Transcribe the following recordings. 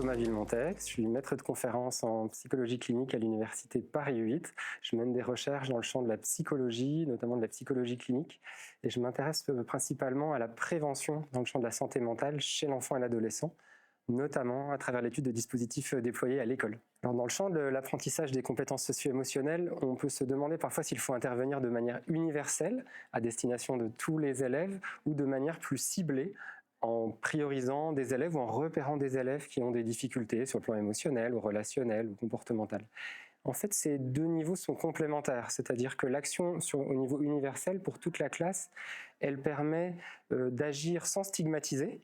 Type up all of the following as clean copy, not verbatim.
Thomas Villemontex, je suis maître de conférence en psychologie clinique à l'université Paris 8. Je mène des recherches dans le champ de la psychologie, notamment de la psychologie clinique, et je m'intéresse principalement à la prévention dans le champ de la santé mentale chez l'enfant et l'adolescent, notamment à travers l'étude de dispositifs déployés à l'école. Alors, dans le champ de l'apprentissage des compétences socio-émotionnelles, on peut se demander parfois s'il faut intervenir de manière universelle à destination de tous les élèves ou de manière plus ciblée en priorisant des élèves ou en repérant des élèves qui ont des difficultés sur le plan émotionnel ou relationnel ou comportemental. En fait, ces deux niveaux sont complémentaires, c'est-à-dire que l'action au niveau universel pour toute la classe, elle permet d'agir sans stigmatiser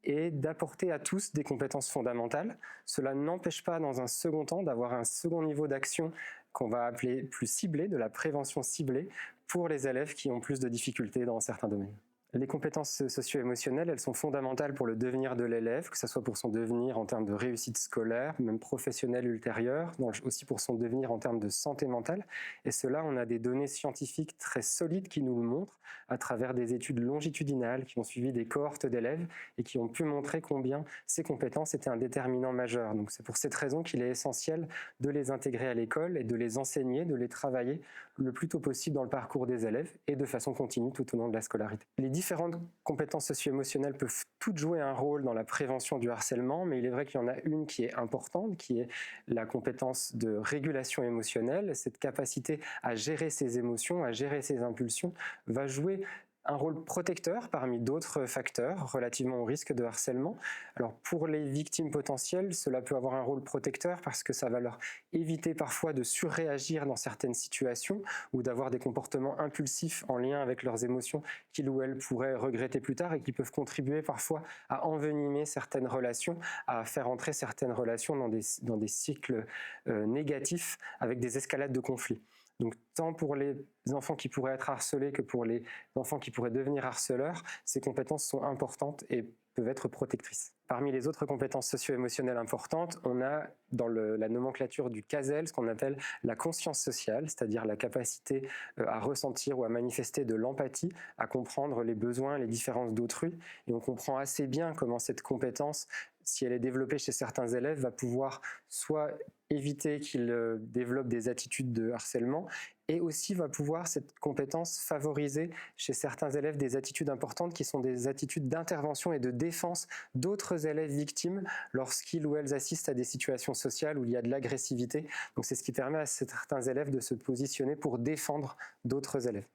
et d'apporter à tous des compétences fondamentales. Cela n'empêche pas, dans un second temps, d'avoir un second niveau d'action qu'on va appeler plus ciblé, de la prévention ciblée, pour les élèves qui ont plus de difficultés dans certains domaines. Les compétences socio-émotionnelles, elles sont fondamentales pour le devenir de l'élève, que ce soit pour son devenir en termes de réussite scolaire, même professionnelle ultérieure, aussi pour son devenir en termes de santé mentale. Et cela, on a des données scientifiques très solides qui nous le montrent à travers des études longitudinales qui ont suivi des cohortes d'élèves et qui ont pu montrer combien ces compétences étaient un déterminant majeur. Donc c'est pour cette raison qu'il est essentiel de les intégrer à l'école et de les enseigner, de les travailler le plus tôt possible dans le parcours des élèves et de façon continue tout au long de la scolarité. Les différentes compétences socio-émotionnelles peuvent toutes jouer un rôle dans la prévention du harcèlement, mais il est vrai qu'il y en a une qui est importante, qui est la compétence de régulation émotionnelle. Cette capacité à gérer ses émotions, à gérer ses impulsions, va jouer un rôle protecteur parmi d'autres facteurs relativement au risque de harcèlement. Alors pour les victimes potentielles, cela peut avoir un rôle protecteur parce que ça va leur éviter parfois de surréagir dans certaines situations ou d'avoir des comportements impulsifs en lien avec leurs émotions qu'ils ou elles pourraient regretter plus tard et qui peuvent contribuer parfois à envenimer certaines relations, à faire entrer certaines relations dans des cycles négatifs avec des escalades de conflits. Donc tant pour les enfants qui pourraient être harcelés que pour les enfants qui pourraient devenir harceleurs, ces compétences sont importantes et peuvent être protectrices. Parmi les autres compétences socio-émotionnelles importantes, on a dans la nomenclature du CASEL ce qu'on appelle la conscience sociale, c'est-à-dire la capacité à ressentir ou à manifester de l'empathie, à comprendre les besoins, les différences d'autrui. Et on comprend assez bien comment cette compétence, si elle est développée chez certains élèves, va pouvoir soit éviter qu'ils développent des attitudes de harcèlement, et aussi va pouvoir, cette compétence, favoriser chez certains élèves des attitudes importantes qui sont des attitudes d'intervention et de défense d'autres élèves victimes lorsqu'ils ou elles assistent à des situations sociales où il y a de l'agressivité. Donc c'est ce qui permet à certains élèves de se positionner pour défendre d'autres élèves.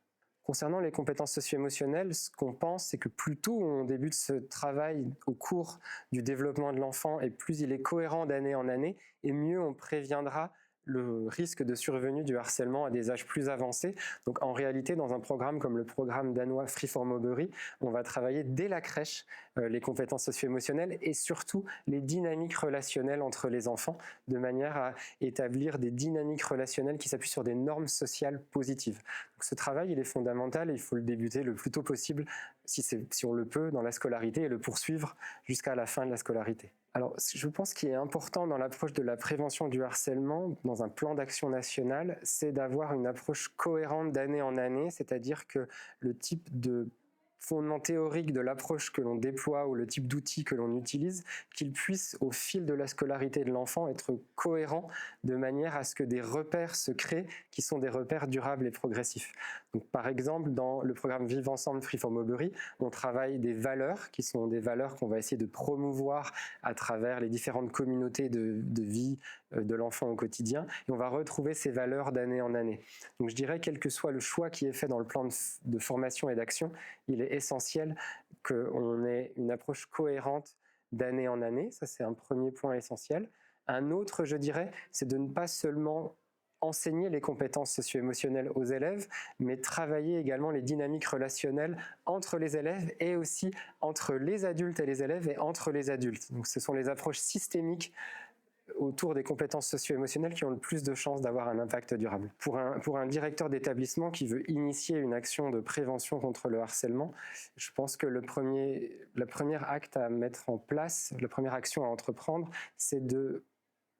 Concernant les compétences socio-émotionnelles, ce qu'on pense, c'est que plus tôt on débute ce travail au cours du développement de l'enfant et plus il est cohérent d'année en année, et mieux on préviendra le risque de survenue du harcèlement à des âges plus avancés. Donc en réalité, dans un programme comme le programme danois Free for Mowbray, on va travailler dès la crèche les compétences socio-émotionnelles et surtout les dynamiques relationnelles entre les enfants, de manière à établir des dynamiques relationnelles qui s'appuient sur des normes sociales positives. Donc ce travail, il est fondamental et il faut le débuter le plus tôt possible, si on le peut, dans la scolarité et le poursuivre jusqu'à la fin de la scolarité. Alors, je pense qu'il est important dans l'approche de la prévention du harcèlement, dans un plan d'action national, c'est d'avoir une approche cohérente d'année en année, c'est-à-dire que le type de fondement théorique de l'approche que l'on déploie ou le type d'outils que l'on utilise, qu'il puisse, au fil de la scolarité de l'enfant, être cohérent de manière à ce que des repères se créent qui sont des repères durables et progressifs. Donc, par exemple, dans le programme Vivre ensemble Free for Mowbray, on travaille des valeurs qui sont des valeurs qu'on va essayer de promouvoir à travers les différentes communautés de vie de l'enfant au quotidien, et on va retrouver ces valeurs d'année en année. Donc je dirais, quel que soit le choix qui est fait dans le plan de formation et d'action, il est essentiel qu'on ait une approche cohérente d'année en année. Ça, c'est un premier point essentiel. Un autre, je dirais, c'est de ne pas seulement enseigner les compétences socio-émotionnelles aux élèves, mais travailler également les dynamiques relationnelles entre les élèves et aussi entre les adultes et les élèves et entre les adultes. Donc ce sont les approches systémiques autour des compétences socio-émotionnelles qui ont le plus de chances d'avoir un impact durable. Pour un directeur d'établissement qui veut initier une action de prévention contre le harcèlement, je pense que le premier acte à mettre en place, la première action à entreprendre, c'est de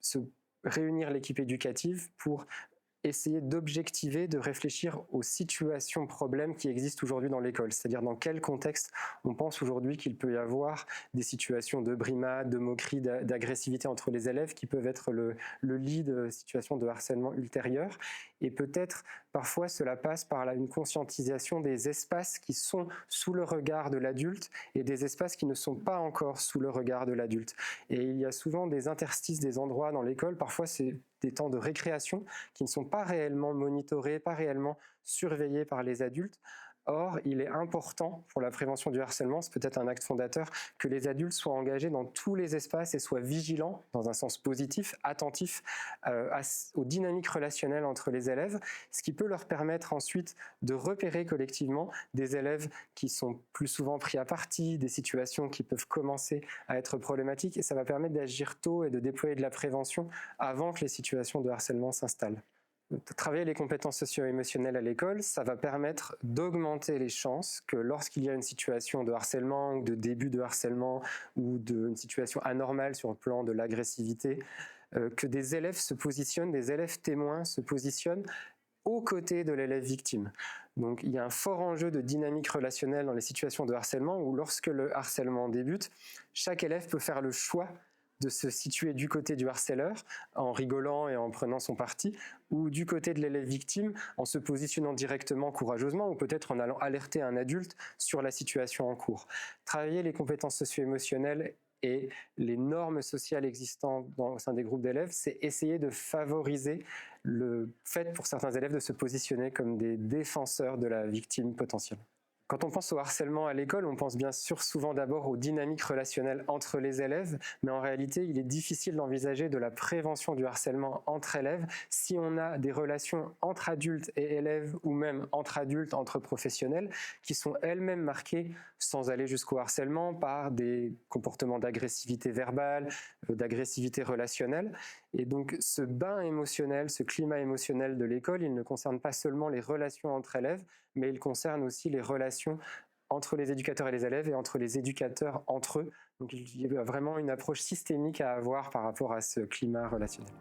se réunir l'équipe éducative pour essayer d'objectiver, de réfléchir aux situations problèmes qui existent aujourd'hui dans l'école, c'est-à-dire dans quel contexte on pense aujourd'hui qu'il peut y avoir des situations de brimade, de moquerie, d'agressivité entre les élèves qui peuvent être le lit de situations de harcèlement ultérieures. Et peut-être parfois cela passe par une conscientisation des espaces qui sont sous le regard de l'adulte et des espaces qui ne sont pas encore sous le regard de l'adulte. Et il y a souvent des interstices, des endroits dans l'école, parfois c'est des temps de récréation qui ne sont pas réellement monitorés, pas réellement surveillés par les adultes. Or, il est important pour la prévention du harcèlement, c'est peut-être un acte fondateur, que les adultes soient engagés dans tous les espaces et soient vigilants, dans un sens positif, attentifs aux dynamiques relationnelles entre les élèves, ce qui peut leur permettre ensuite de repérer collectivement des élèves qui sont plus souvent pris à partie, des situations qui peuvent commencer à être problématiques, et ça va permettre d'agir tôt et de déployer de la prévention avant que les situations de harcèlement s'installent. Travailler les compétences socio-émotionnelles à l'école, ça va permettre d'augmenter les chances que lorsqu'il y a une situation de harcèlement ou de début de harcèlement ou d'une situation anormale sur le plan de l'agressivité, que des élèves se positionnent, des élèves témoins se positionnent aux côtés de l'élève victime. Donc il y a un fort enjeu de dynamique relationnelle dans les situations de harcèlement où lorsque le harcèlement débute, chaque élève peut faire le choix de se situer du côté du harceleur en rigolant et en prenant son parti, ou du côté de l'élève victime en se positionnant directement, courageusement, ou peut-être en allant alerter un adulte sur la situation en cours. Travailler les compétences socio-émotionnelles et les normes sociales existantes au sein des groupes d'élèves, c'est essayer de favoriser le fait pour certains élèves de se positionner comme des défenseurs de la victime potentielle. Quand on pense au harcèlement à l'école, on pense bien sûr souvent d'abord aux dynamiques relationnelles entre les élèves, mais en réalité, il est difficile d'envisager de la prévention du harcèlement entre élèves si on a des relations entre adultes et élèves ou même entre adultes, entre professionnels, qui sont elles-mêmes marquées, sans aller jusqu'au harcèlement, par des comportements d'agressivité verbale, d'agressivité relationnelle. Et donc ce bain émotionnel, ce climat émotionnel de l'école, il ne concerne pas seulement les relations entre élèves, mais il concerne aussi les relations entre les éducateurs et les élèves et entre les éducateurs entre eux. Donc il y a vraiment une approche systémique à avoir par rapport à ce climat relationnel.